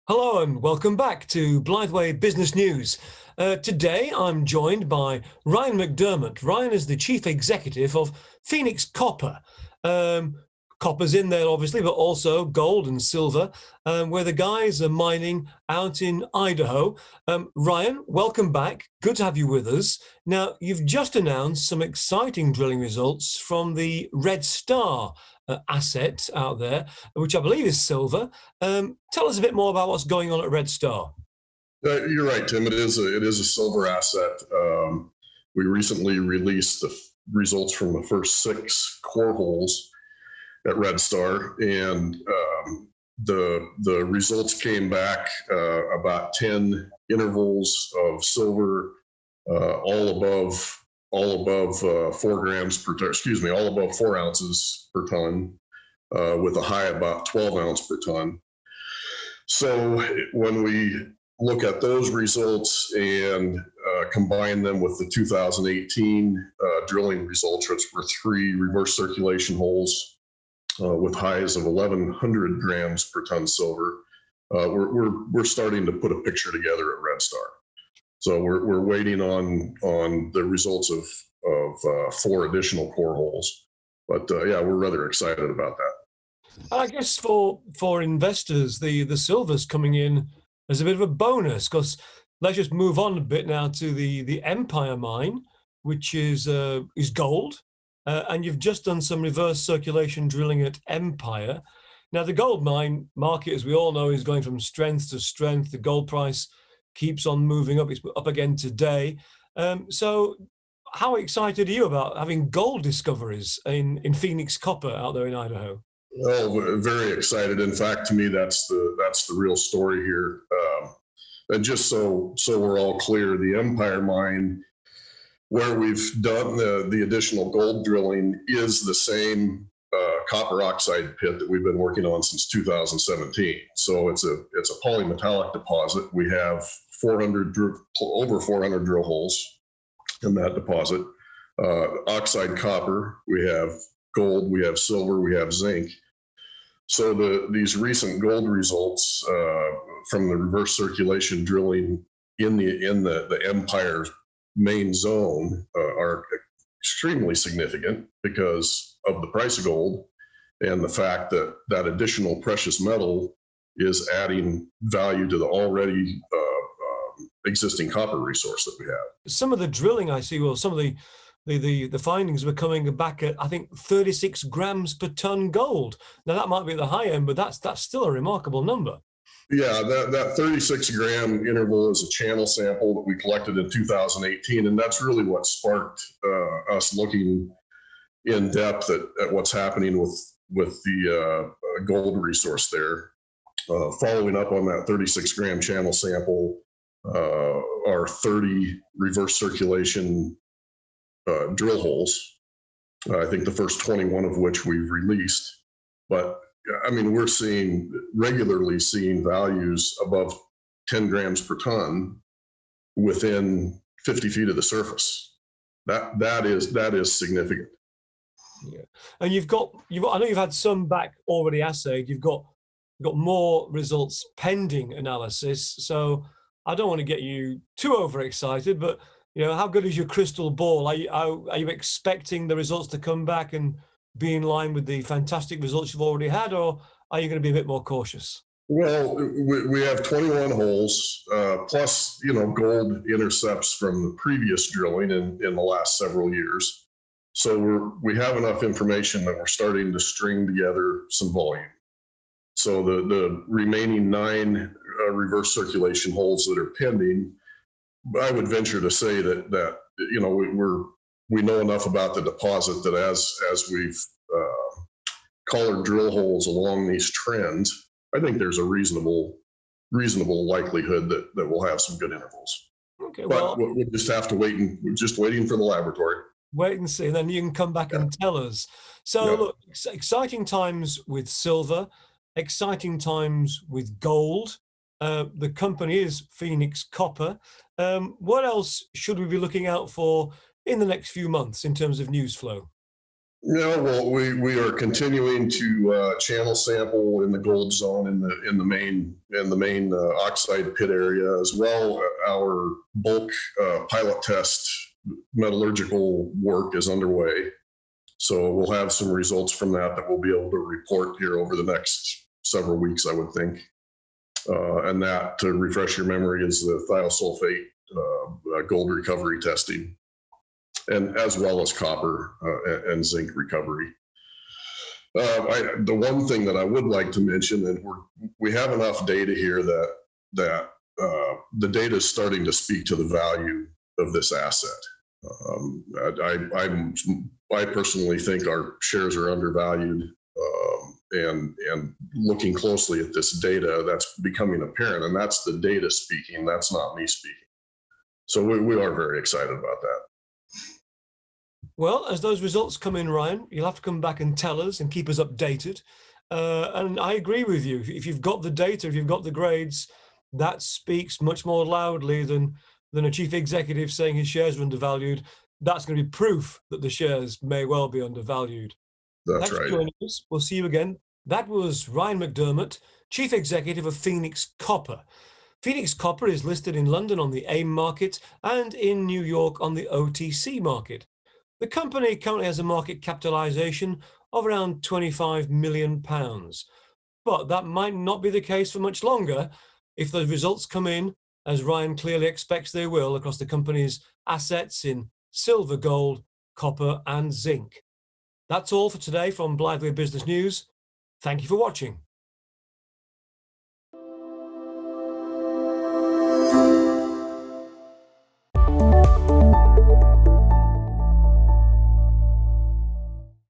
Hello and welcome back to Blytheway Business News. Today I'm joined by Ryan McDermott. Ryan is the Chief Executive of Phoenix Copper. Copper's in there obviously, but also gold and silver, where the guys are mining out in Idaho. Ryan, welcome back. Good to have you with us. Now, you've just announced some exciting drilling results from the Red Star asset out there, which I believe is silver. Tell us a bit more about what's going on at Red Star. You're right, Tim. It is a silver asset. We recently released the results from the first 6 core holes at Red Star, and the results came back about 10 intervals of silver, all above 4 grams per ton. Excuse me, all above 4 ounces per ton, with a high about 12 ounce per ton. So when we look at those results and combine them with the 2018 drilling results, which were 3 reverse circulation holes with highs of 1,100 grams per ton silver, we're starting to put a picture together at Red Star. So we're waiting on the results of 4 additional core holes, but yeah, we're rather excited about that. And I guess for investors, the silver's coming in as a bit of a bonus, because let's just move on a bit now to the Empire mine, which is gold, and you've just done some reverse circulation drilling at Empire. Now, the gold mine market, as we all know, is going from strength to strength. The gold price keeps on moving up. It's up again today. So how excited are you about having gold discoveries in Phoenix Copper out there in Idaho? Well, very excited. In fact, to me, that's the real story here. And just so we're all clear, the Empire mine, where we've done the additional gold drilling, is the same copper oxide pit that we've been working on since 2017. So it's a polymetallic deposit. We have over 400 drill holes in that deposit. Oxide copper, we have gold, we have silver, we have zinc. So these recent gold results from the reverse circulation drilling in the Empire main zone are extremely significant because of the price of gold and the fact that that additional precious metal is adding value to the already existing copper resource that we have. Some of the drilling I see, well, some of the findings were coming back at, I think, 36 grams per ton gold. Now, that might be at the high end, but that's still a remarkable number. Yeah, that 36 gram interval is a channel sample that we collected in 2018, and that's really what sparked us looking in depth at what's happening with the gold resource there. Following up on that 36 gram channel sample, our 30 reverse circulation drill holes. I think the first 21 of which we've released. But I mean, we're regularly seeing values above 10 grams per ton within 50 feet of the surface. That is significant. Yeah, and you've got. I know you've had some back already assayed. You've got more results pending analysis. So I don't want to get you too overexcited, but how good is your crystal ball? Are you expecting the results to come back and be in line with the fantastic results you've already had, or are you going to be a bit more cautious? Well, we have 21 holes, plus gold intercepts from the previous drilling in the last several years. So we have enough information that we're starting to string together some volume. So the remaining 9 reverse circulation holes that are pending, I would venture to say that we know enough about the deposit that as we've collared drill holes along these trends, I think there's a reasonable likelihood that we'll have some good intervals. Okay, but we'll just have to wait, and we're just waiting for the laboratory. Wait and see, and then you can come back and tell us. So look, exciting times with silver, exciting times with gold. The company is Phoenix Copper. What else should we be looking out for in the next few months in terms of news flow? Yeah, well, we are continuing to channel sample in the gold zone in the main oxide pit area as well. Our bulk pilot test metallurgical work is underway, so we'll have some results from that we'll be able to report here over the next several weeks, I would think. And that, to refresh your memory, is the thiosulfate gold recovery testing, and as well as copper and zinc recovery. The one thing that I would like to mention, and we have enough data here that the data is starting to speak to the value of this asset. I personally think our shares are undervalued, and looking closely at this data, that's becoming apparent, and that's the data speaking. That's not me speaking. So we are very excited about that. Well, as those results come in, Ryan, you'll have to come back and tell us and keep us updated. And I agree with you. If you've got the data, if you've got the grades, that speaks much more loudly than a chief executive saying his shares are undervalued. That's going to be proof that the shares may well be undervalued. That's Thanks right. for joining us. We'll see you again. That was Ryan McDermott, Chief Executive of Phoenix Copper. Phoenix Copper is listed in London on the AIM market and in New York on the OTC market. The company currently has a market capitalization of around £25 million, but that might not be the case for much longer if the results come in, as Ryan clearly expects they will, across the company's assets in silver, gold, copper, and zinc. That's all for today from Blytheway Business News. Thank you for watching.